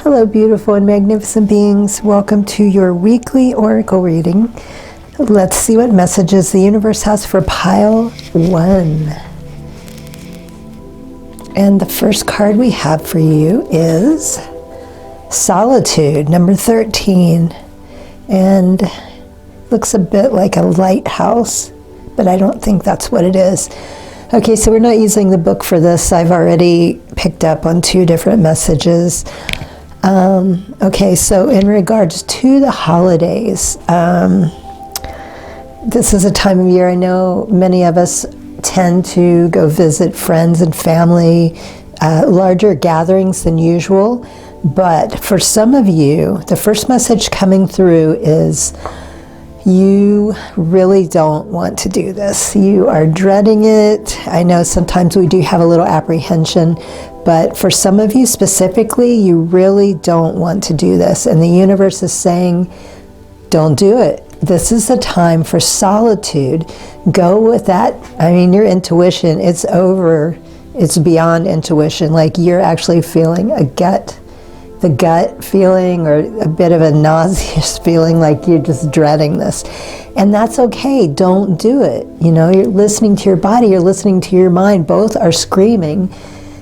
Hello, beautiful and magnificent beings. Welcome to your weekly oracle reading. Let's see what messages the universe has for pile 1. And the first card we have for you is Solitude, number 13. And looks a bit like a lighthouse, but I don't think that's what it is. Okay, so we're not using the book for this. I've already picked up on 2 different messages. Okay, so in regards to the holidays, this is a time of year I know many of us tend to go visit friends and family, larger gatherings than usual. But for some of you, the first message coming through is you really don't want to do this. You are dreading it. I know sometimes we do have a little apprehension, but for some of you specifically, you really don't want to do this. And the universe is saying, don't do it. This is the time for solitude. Go with that. I mean, your intuition, it's over. It's beyond intuition. Like you're actually feeling the gut feeling, or a bit of a nauseous feeling, like you're just dreading this. And that's okay. Don't do it. You know, you're listening to your body, you're listening to your mind. Both are screaming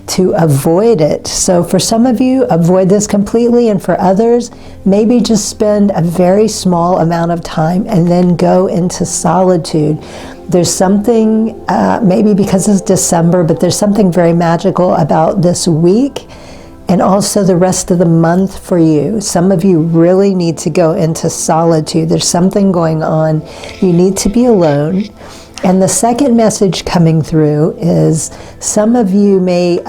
to avoid it. So for some of you, avoid this completely, and for others, maybe just spend a very small amount of time and then go into solitude. There's something, maybe because it's December, but there's something very magical about this week and also the rest of the month for you. Some of you really need to go into solitude. There's something going on. You need to be alone. And the second message coming through is some of you may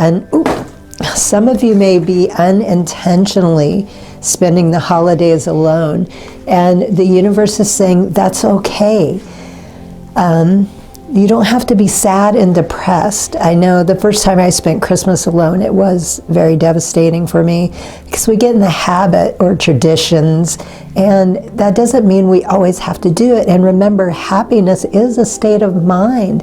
be unintentionally spending the holidays alone. And the universe is saying that's okay. You don't have to be sad and depressed. I know the first time I spent Christmas alone, it was very devastating for me because we get in the habit or traditions, and that doesn't mean we always have to do it. And remember, happiness is a state of mind.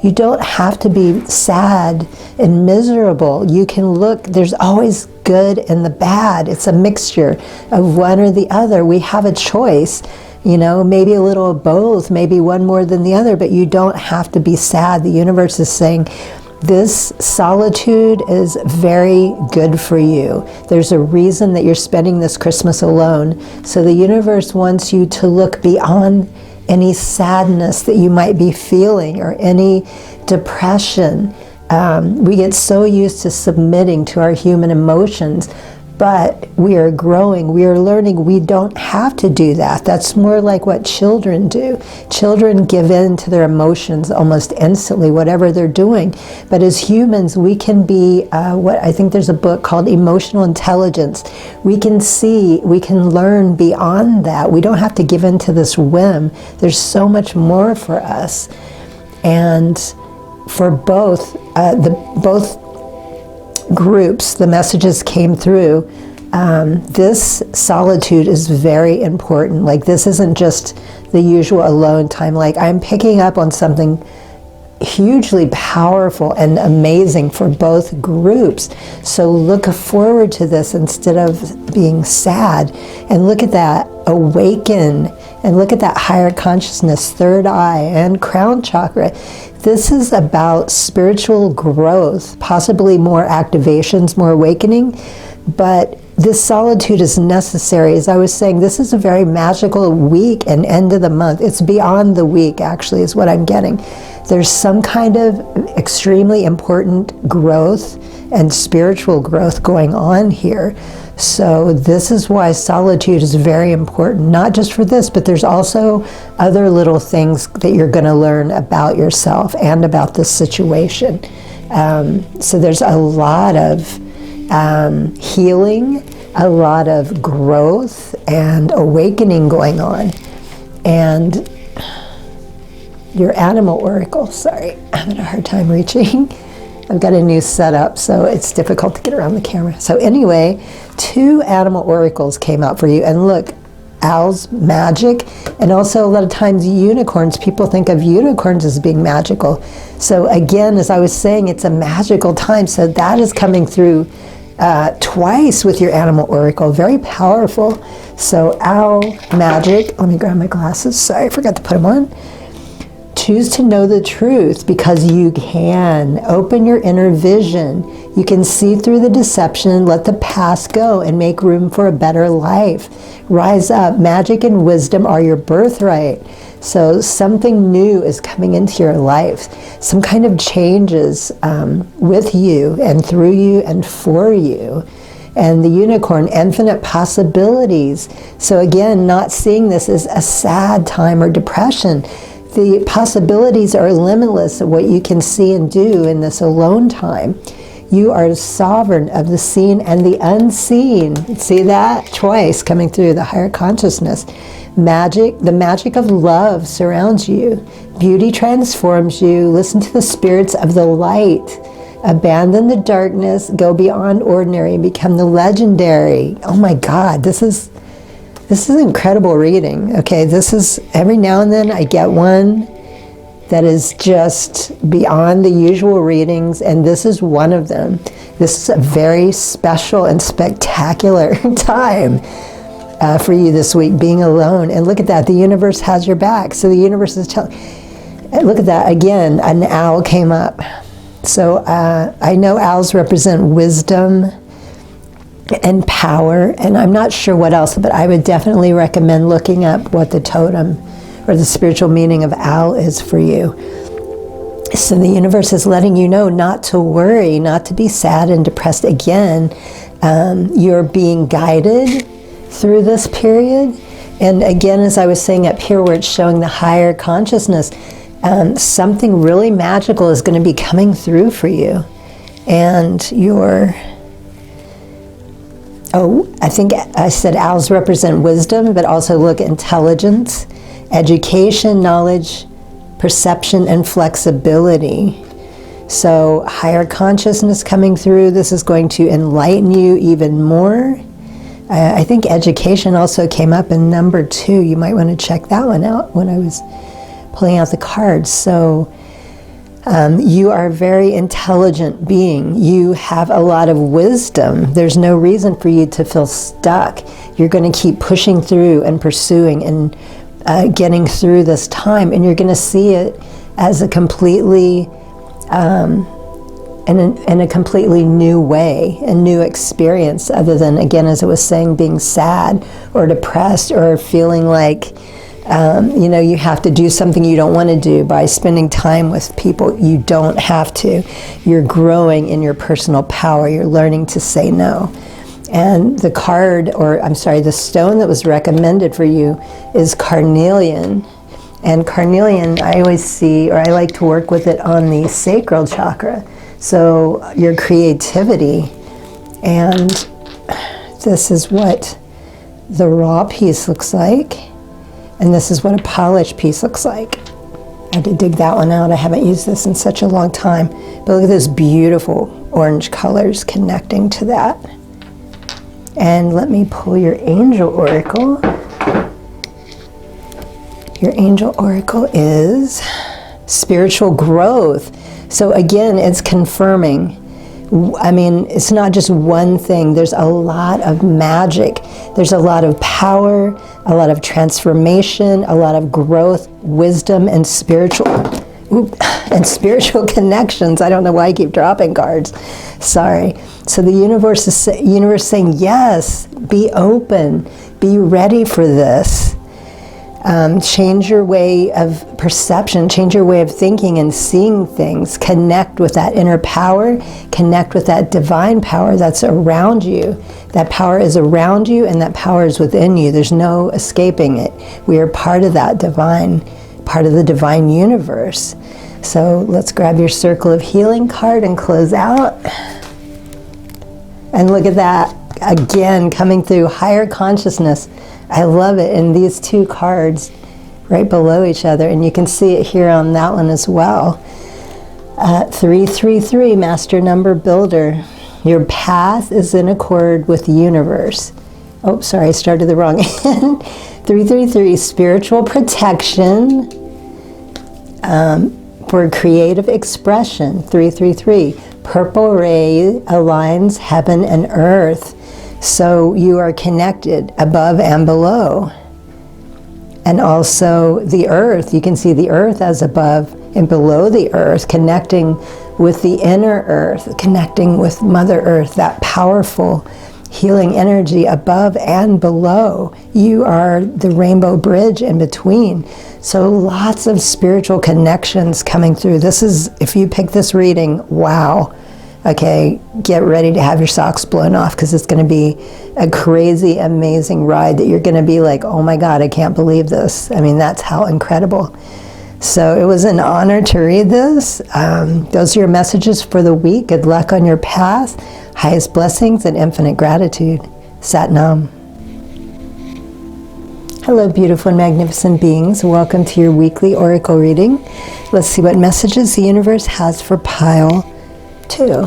You don't have to be sad and miserable. You can look, there's always good and the bad. It's a mixture of one or the other. We have a choice. You know, maybe a little of both, maybe one more than the other, but you don't have to be sad. The universe is saying this solitude is very good for you. There's a reason that you're spending this Christmas alone. So the universe wants you to look beyond any sadness that you might be feeling or any depression. We get so used to submitting to our human emotions, but we are growing, we are learning. We don't have to do that. That's more like what children do. Children give in to their emotions almost instantly, whatever they're doing. But as humans, we can be, I think there's a book called Emotional Intelligence. We can see, we can learn beyond that. We don't have to give in to this whim. There's so much more for us. And for both groups, the messages came through. This solitude is very important. Like, this isn't just the usual alone time. Like, I'm picking up on something hugely powerful and amazing for both groups. So look forward to this instead of being sad, and look at that awaken, and look at that higher consciousness, third eye and crown chakra. This is about spiritual growth, possibly more activations, more awakening, but this solitude is necessary. As I was saying, this is a very magical week and end of the month. It's beyond the week, actually, is what I'm getting. There's some kind of extremely important growth and spiritual growth going on here. So this is why solitude is very important, not just for this, but there's also other little things that you're going to learn about yourself and about this situation. So there's a lot of healing, a lot of growth and awakening going on. And your animal oracle, sorry, I'm having a hard time reaching. I've got a new setup, so it's difficult to get around the camera. So anyway, 2 animal oracles came out for you. And look, owls, magic, and also a lot of times unicorns. People think of unicorns as being magical. So again, as I was saying, it's a magical time. So that is coming through twice with your animal oracle. Very powerful. So owl magic. Let me grab my glasses. Sorry, I forgot to put them on. Choose to know the truth because you can. Open your inner vision. You can see through the deception, let the past go, and make room for a better life. Rise up. Magic and wisdom are your birthright. So something new is coming into your life. Some kind of changes with you and through you and for you. And the unicorn, infinite possibilities. So again, not seeing this as a sad time or depression. The possibilities are limitless of what you can see and do in this alone time. You are sovereign of the seen and the unseen. See that? Twice coming through the higher consciousness. Magic, the magic of love surrounds you. Beauty transforms you. Listen to the spirits of the light. Abandon the darkness. Go beyond ordinary. Become the legendary. Oh my God, this is incredible reading. Okay, this is, every now and then I get one that is just beyond the usual readings, and this is one of them. This is a very special and spectacular time for you this week, being alone. And look at that, the universe has your back. So the universe is telling, look at that, again, an owl came up. So I know owls represent wisdom and power, and I'm not sure what else, but I would definitely recommend looking up what the totem or the spiritual meaning of owl is for you. So the universe is letting you know not to worry, not to be sad and depressed again. You're being guided through this period. And again, as I was saying up here where it's showing the higher consciousness, something really magical is going to be coming through for you. And I think I said owls represent wisdom, but also look, intelligence, education, knowledge, perception, and flexibility. So higher consciousness coming through, this is going to enlighten you even more. I think education also came up in number 2. You might want to check that one out when I was pulling out the cards. So you are a very intelligent being. You have a lot of wisdom. There's no reason for you to feel stuck. You're going to keep pushing through and pursuing and getting through this time, and you're going to see it as a completely in a completely new way, a new experience, other than, again, as I was saying, being sad or depressed or feeling like you have to do something you don't want to do by spending time with people. You don't have to. You're growing in your personal power. You're learning to say no. And the card, or I'm sorry, the stone that was recommended for you is carnelian. And carnelian, I always see, or I like to work with it on the sacral chakra. So your creativity. And this is what the raw piece looks like. And this is what a polished piece looks like. I had to dig that one out. I haven't used this in such a long time. But look at those beautiful orange colors connecting to that. And let me pull your angel oracle. Your angel oracle is spiritual growth. So again, it's confirming. I mean, it's not just one thing. There's a lot of magic. There's a lot of power, a lot of transformation, a lot of growth, wisdom, and spiritual connections. I don't know why I keep dropping cards. Sorry. So the universe is saying, yes, be open, be ready for this. Change your way of perception, change your way of thinking and seeing things. Connect with that inner power, connect with that divine power that's around you. That power is around you and that power is within you. There's no escaping it. We are part of that divine, part of the divine universe. So let's grab your Circle of Healing card and close out. And look at that, again, coming through higher consciousness. I love it. And these two cards right below each other, and you can see it here on that one as well. 333, Master Number Builder. Your path is in accord with the universe. Oh, sorry, I started the wrong end. 333, spiritual protection for creative expression. 333, Purple ray aligns heaven and earth. So you are connected above and below. And also the earth, you can see the earth as above and below the earth, connecting with the inner earth, connecting with Mother Earth, that powerful healing energy above and below. You are the rainbow bridge in between. So lots of spiritual connections coming through. This is, if you pick this reading, wow. Okay, get ready to have your socks blown off, because it's going to be a crazy, amazing ride that you're going to be like, oh my God, I can't believe this. I mean, that's how incredible. So it was an honor to read this. Those are your messages for the week. Good luck on your path. Highest blessings and infinite gratitude. Sat Nam. Hello, beautiful and magnificent beings. Welcome to your weekly oracle reading. Let's see what messages the universe has for pile 2,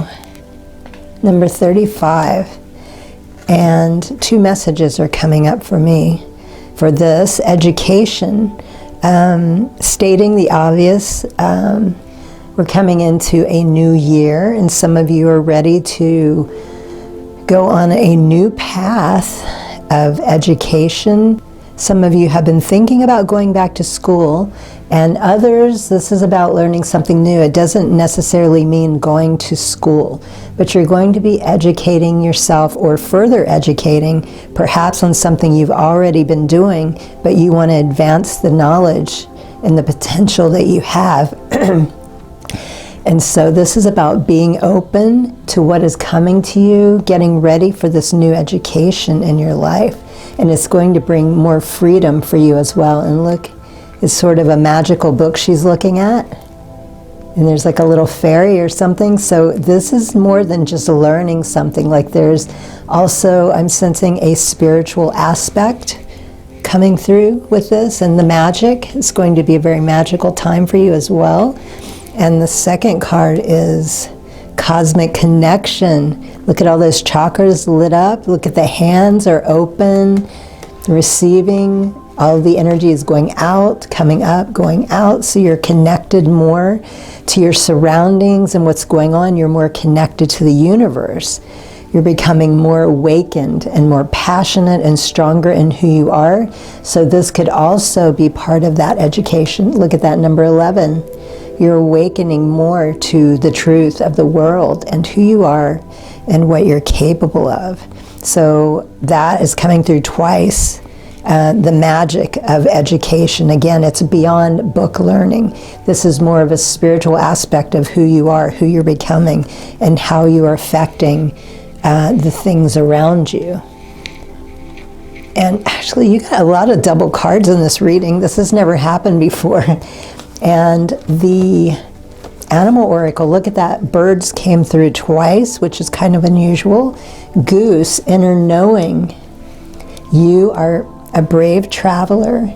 number 35. And 2 messages are coming up for me for this. Education, stating the obvious. We're coming into a new year, and some of you are ready to go on a new path of education. Some of you have been thinking about going back to school, and others, this is about learning something new. It doesn't necessarily mean going to school, but you're going to be educating yourself or further educating, perhaps on something you've already been doing, but you want to advance the knowledge and the potential that you have. And so this is about being open to what is coming to you, getting ready for this new education in your life. And it's going to bring more freedom for you as well. And look, it's sort of a magical book she's looking at. And there's like a little fairy or something. So this is more than just learning something. Like there's also, I'm sensing a spiritual aspect coming through with this. And the magic is going to be a very magical time for you as well. And the second card is cosmic connection. Look at all those chakras lit up. Look at the hands are open, receiving. All the energy is going out, coming up, going out. So you're connected more to your surroundings and what's going on. You're more connected to the universe. You're becoming more awakened and more passionate and stronger in who you are. So this could also be part of that education. Look at that, number 11. You're awakening more to the truth of the world and who you are and what you're capable of. So that is coming through twice. The magic of education. Again, it's beyond book learning. This is more of a spiritual aspect of who you are, who you're becoming, and how you are affecting the things around you. And actually, you got a lot of double cards in this reading. This has never happened before. And the animal oracle, look at that. Birds came through twice, which is kind of unusual. Goose, inner knowing. You are a brave traveler.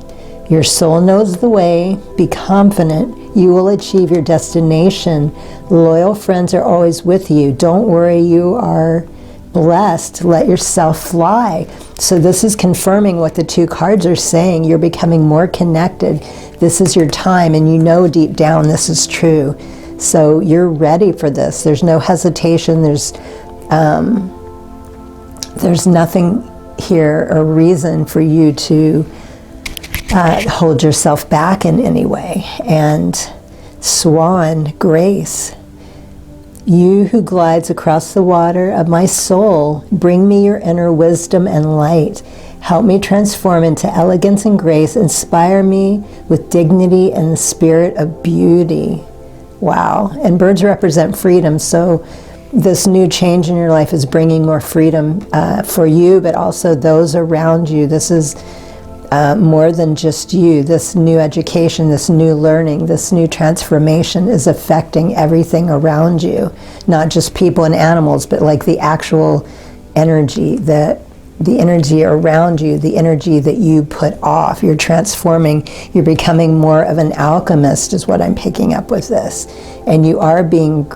Your soul knows the way. Be confident. You will achieve your destination. Loyal friends are always with you. Don't worry, you are blessed. Let yourself fly. So this is confirming what the 2 cards are saying. You're becoming more connected. This is your time, and you know deep down this is true. So you're ready for this. There's no hesitation. There's nothing here or reason for you to hold yourself back in any way. And Swan, grace. You who glides across the water of my soul, bring me your inner wisdom and light. Help me transform into elegance and grace. Inspire me with dignity and the spirit of beauty. Wow. And birds represent freedom. So this new change in your life is bringing more freedom for you, but also those around you. This is more than just you. This new education, this new learning, this new transformation is affecting everything around you. Not just people and animals, but like the actual energy, the energy around you, the energy that you put off. You're transforming. You're becoming more of an alchemist is what I'm picking up with this. And you are being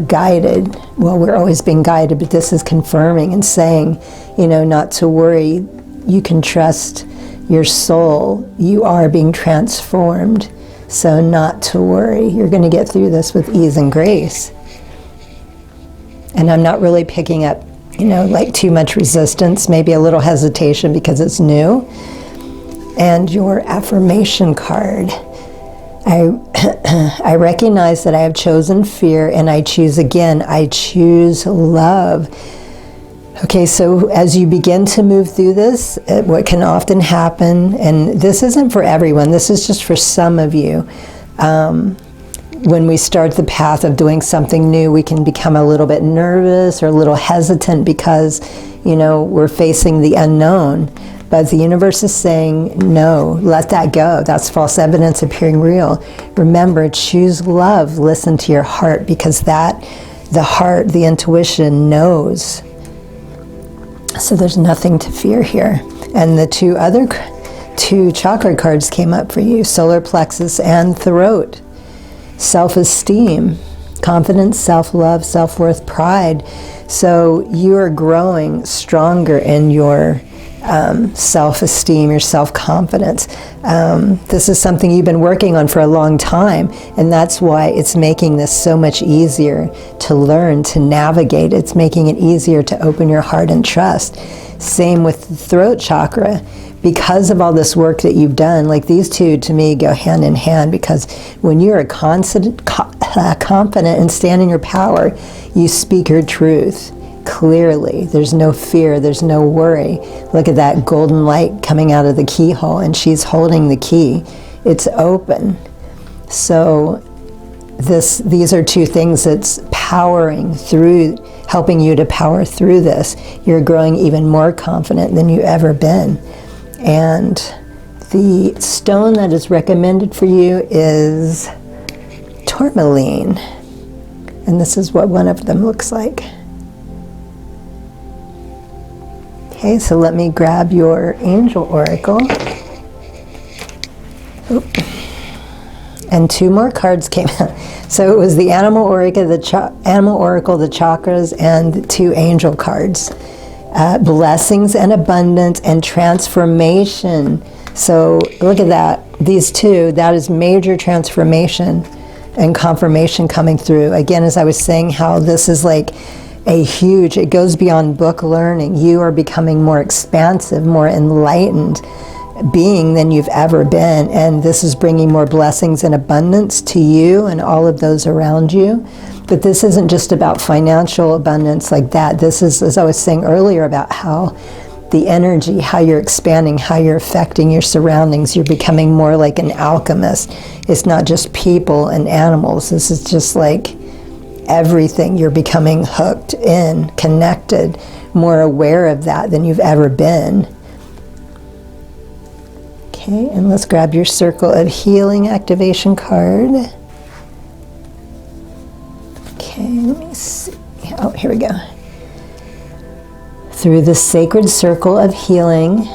guided. Well, we're always being guided, but this is confirming and saying, you know, not to worry. You can trust your soul. You are being transformed. So not to worry. You're going to get through this with ease and grace. And I'm not really picking up, like too much resistance, maybe a little hesitation because it's new. And your affirmation card. I recognize that I have chosen fear and I choose again. I choose love. Okay, so as you begin to move through this, what can often happen, and this isn't for everyone, this is just for some of you, when we start the path of doing something new, we can become a little bit nervous or a little hesitant because, we're facing the unknown. But the universe is saying, no, let that go. That's false evidence appearing real. Remember, choose love. Listen to your heart, because the heart, the intuition knows. So there's nothing to fear here. And the two chakra cards came up for you, solar plexus and throat. Self-esteem, confidence, self-love, self-worth, pride. So you are growing stronger in your self-esteem, your self-confidence. This is something you've been working on for a long time, and that's why it's making this so much easier to learn, to navigate. It's making it easier to open your heart and trust. Same with the throat chakra. Because of all this work that you've done, like these two to me go hand in hand, because when you're confident and stand in your power, you speak your truth clearly. There's no fear, there's no worry. Look at that golden light coming out of the keyhole, and she's holding the key. It's open. So these are two things that's powering through, helping you to power through this. You're growing even more confident than you've ever been. And the stone that is recommended for you is tourmaline. And this is what one of them looks like. Okay, so let me grab your angel oracle. Oop. And two more cards came out. So it was the animal oracle, the chakras, and the two angel cards. Blessings and abundance and transformation. So look at that. These two, that is major transformation and confirmation coming through. Again, as I was saying, how this is like it goes beyond book learning. You are becoming more expansive, more enlightened being than you've ever been. And this is bringing more blessings and abundance to you and all of those around you. But this isn't just about financial abundance like that. This is, as I was saying earlier, about how the energy, how you're expanding, how you're affecting your surroundings. You're becoming more like an alchemist. It's not just people and animals. This is just like everything. You're becoming hooked in, connected, more aware of that than you've ever been. Okay, and let's grab your circle of healing activation card. Okay, let me see. Oh, here we go. Through the sacred circle of healing,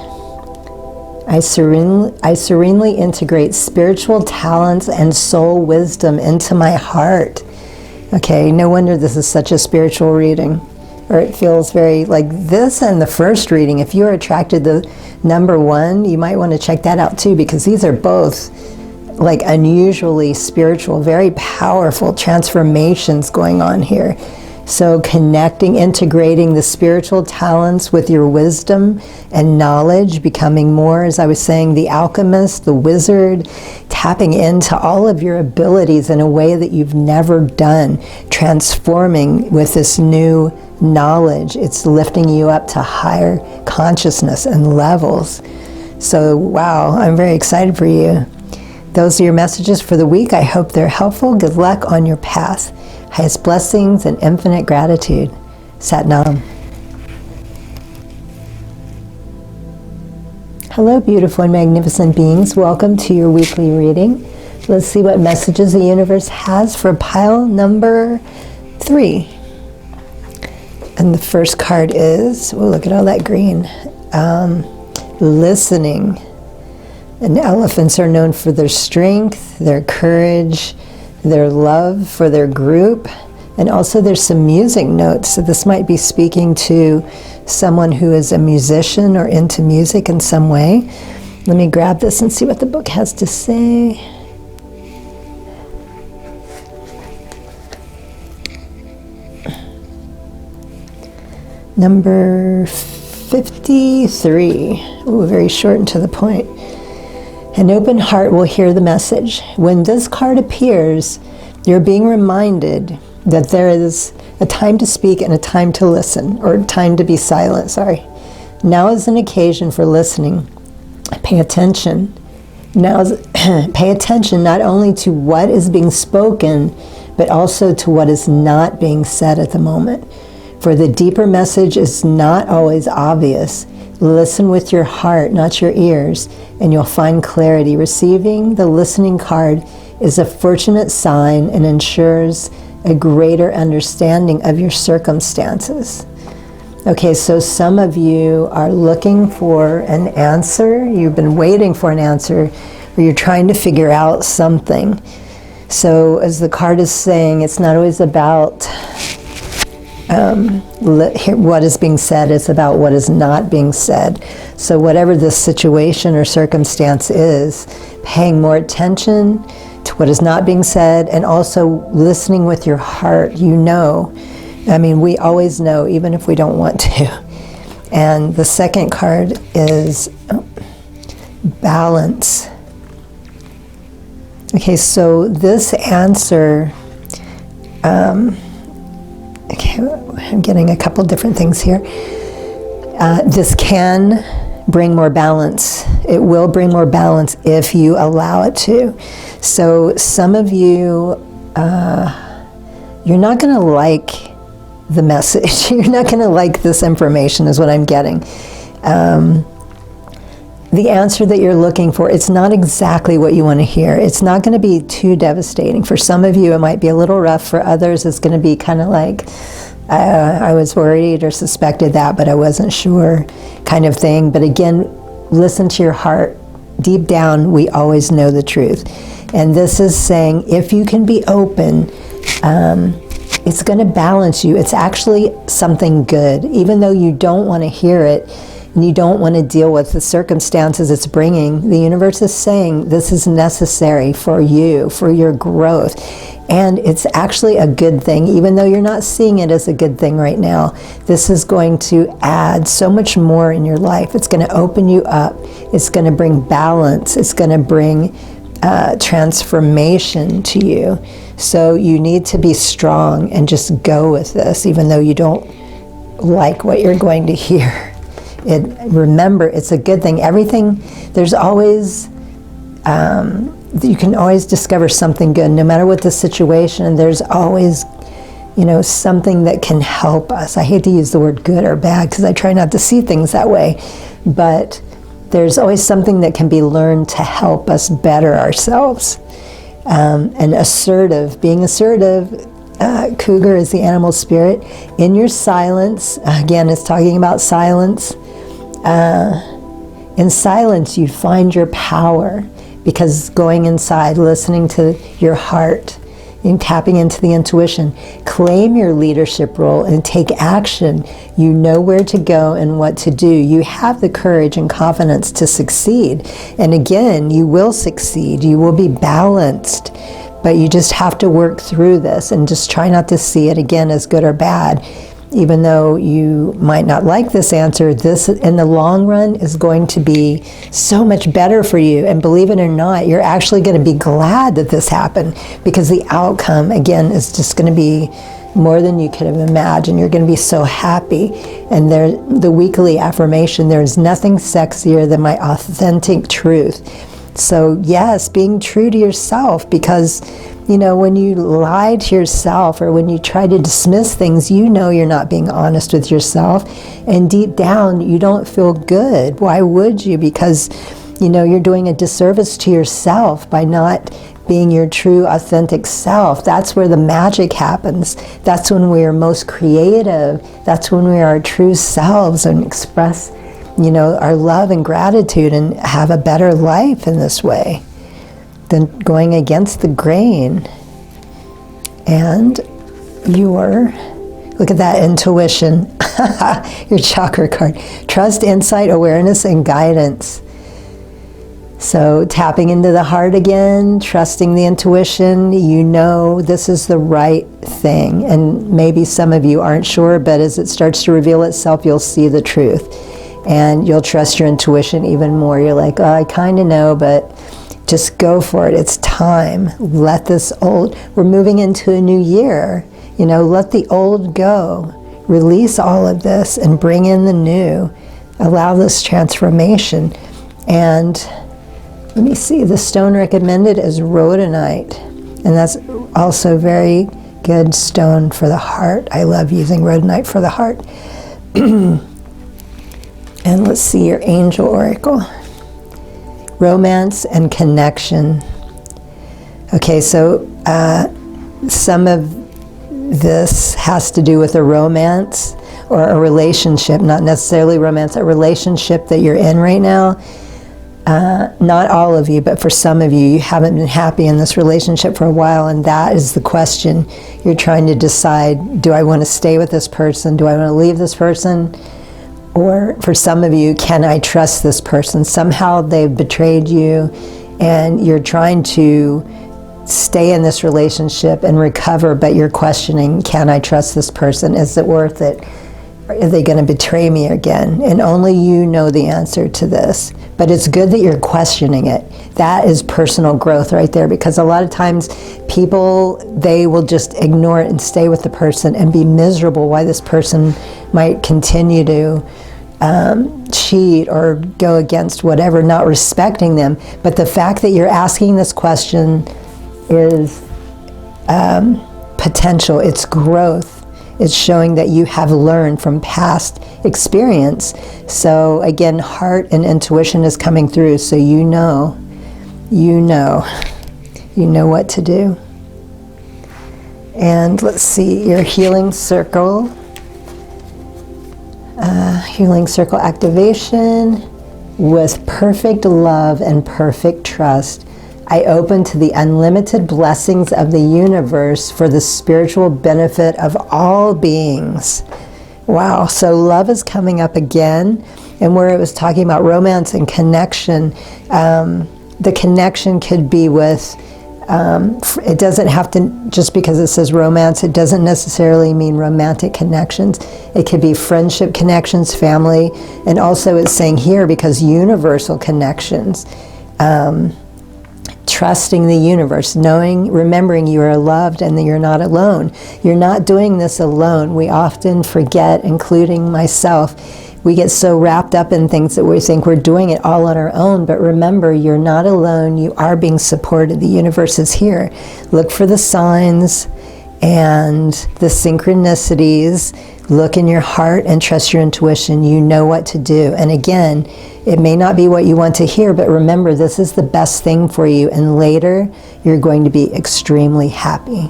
I serenely integrate spiritual talents and soul wisdom into my heart. Okay, no wonder this is such a spiritual reading. Or it feels very like this and the first reading. If you're attracted to number 1, you might want to check that out too, because these are both like unusually spiritual, very powerful transformations going on here. So connecting, integrating the spiritual talents with your wisdom and knowledge, becoming more, as I was saying, the alchemist, the wizard, tapping into all of your abilities in a way that you've never done, transforming with this new knowledge. It's lifting you up to higher consciousness and levels. So, wow, I'm very excited for you. Those are your messages for the week. I hope they're helpful. Good luck on your path. Highest blessings and infinite gratitude. Sat Nam. Hello, beautiful and magnificent beings. Welcome to your weekly reading. Let's see what messages the universe has for pile number 3. And the first card is, oh, look at all that green. Listening. And elephants are known for their strength, their courage, their love for their group, and also there's some music notes. So this might be speaking to someone who is a musician or into music in some way. Let me grab this and see what the book has to say. Number 53. Ooh, very short and to the point. An open heart will hear the message. When this card appears, you're being reminded that there is a time to speak and a time to listen, or time to be silent, sorry. Now is an occasion for listening. Pay attention. Pay attention not only to what is being spoken, but also to what is not being said at the moment. For the deeper message is not always obvious. Listen with your heart, not your ears, and you'll find clarity. Receiving the listening card is a fortunate sign and ensures a greater understanding of your circumstances. Okay, so some of you are looking for an answer. You've been waiting for an answer, or you're trying to figure out something. So as the card is saying, it's not always about what is being said, it's about what is not being said. So whatever this situation or circumstance is, paying more attention to what is not being said, and also listening with your heart. You know, I mean, we always know, even if we don't want to. And the second card is balance. Okay, so this answer, okay, I'm getting a couple different things here. This can bring more balance. It will bring more balance if you allow it to. So some of you, you're not going to like the message. You're not going to like this information is what I'm getting. The answer that you're looking for, it's not exactly what you want to hear. It's not going to be too devastating. For some of you, it might be a little rough. For others, it's going to be kind of like, I was worried or suspected that, but I wasn't sure kind of thing. But again, listen to your heart. Deep down, we always know the truth. And this is saying, if you can be open, it's going to balance you. It's actually something good, even though you don't want to hear it. And you don't want to deal with the circumstances it's bringing. The universe is saying this is necessary for you, for your growth. And it's actually a good thing, even though you're not seeing it as a good thing right now. This is going to add so much more in your life. It's going to open you up. It's going to bring balance. It's going to bring transformation to you. So you need to be strong and just go with this, even though you don't like what you're going to hear. Remember, it's a good thing. Everything, there's always, you can always discover something good, no matter what the situation. There's always, something that can help us. I hate to use the word good or bad because I try not to see things that way, but there's always something that can be learned to help us better ourselves. And being assertive, cougar is the animal spirit. In your silence, again, it's talking about silence. In silence, you find your power, because going inside, listening to your heart, and tapping into the intuition. Claim your leadership role and take action. You know where to go and what to do. You have the courage and confidence to succeed. And again, you will succeed. You will be balanced. But you just have to work through this and just try not to see it again as good or bad. Even though you might not like this answer, this in the long run is going to be so much better for you. And believe it or not, you're actually going to be glad that this happened, because the outcome, again, is just going to be more than you could have imagined. You're going to be so happy. And the weekly affirmation, there's nothing sexier than my authentic truth. So yes, being true to yourself, because when you lie to yourself or when you try to dismiss things, you're not being honest with yourself. And deep down, you don't feel good. Why would you? Because, you're doing a disservice to yourself by not being your true, authentic self. That's where the magic happens. That's when we are most creative. That's when we are our true selves and express, our love and gratitude and have a better life in this way than going against the grain. And look at that intuition, your chakra card. Trust, insight, awareness, and guidance. So tapping into the heart again, trusting the intuition, you know this is the right thing. And maybe some of you aren't sure, but as it starts to reveal itself, you'll see the truth. And you'll trust your intuition even more. You're like, oh, I kind of know, but just go for it. It's time. Let this old, we're moving into a new year. You know, let the old go. Release all of this and bring in the new. Allow this transformation. And let me see, the stone recommended is rhodonite. And that's also very good stone for the heart. I love using rhodonite for the heart. And let's see your angel oracle. Romance and connection. Okay, so some of this has to do with a romance or a relationship, not necessarily romance, a relationship that you're in right now. Not all of you, but for some of you, you haven't been happy in this relationship for a while, and that is the question. You're trying to decide, do I want to stay with this person? Do I want to leave this person? Or for some of you, can I trust this person? Somehow they've betrayed you, and you're trying to stay in this relationship and recover, but you're questioning, can I trust this person? Is it worth it? Are they going to betray me again? And only you know the answer to this. But it's good that you're questioning it. That is personal growth right there, because a lot of times people, they will just ignore it and stay with the person and be miserable why this person might continue to cheat or go against whatever, not respecting them. But the fact that you're asking this question is potential. It's growth. It's showing that you have learned from past experience. So again, heart and intuition is coming through, so you know what to do. And let's see, your healing circle activation. With perfect love and perfect trust, I open to the unlimited blessings of the universe for the spiritual benefit of all beings. Wow, so love is coming up again. And where it was talking about romance and connection, the connection could be with, it doesn't have to, just because it says romance, it doesn't necessarily mean romantic connections. It could be friendship connections, family, and also it's saying here, because universal connections. Trusting the universe, remembering you are loved and that you're not alone. You're not doing this alone. We often forget, including myself, we get so wrapped up in things that we think we're doing it all on our own. But remember, you're not alone. You are being supported. The universe is here. Look for the signs and the synchronicities. Look in your heart and trust your intuition. You know what to do. And again, it may not be what you want to hear, but remember, this is the best thing for you. And later, you're going to be extremely happy.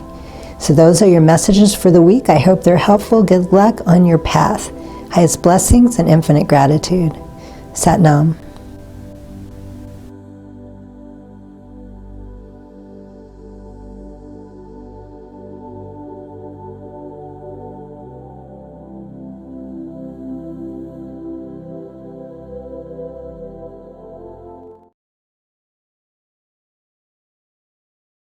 So those are your messages for the week. I hope they're helpful. Good luck on your path. Highest blessings and infinite gratitude. Sat Nam.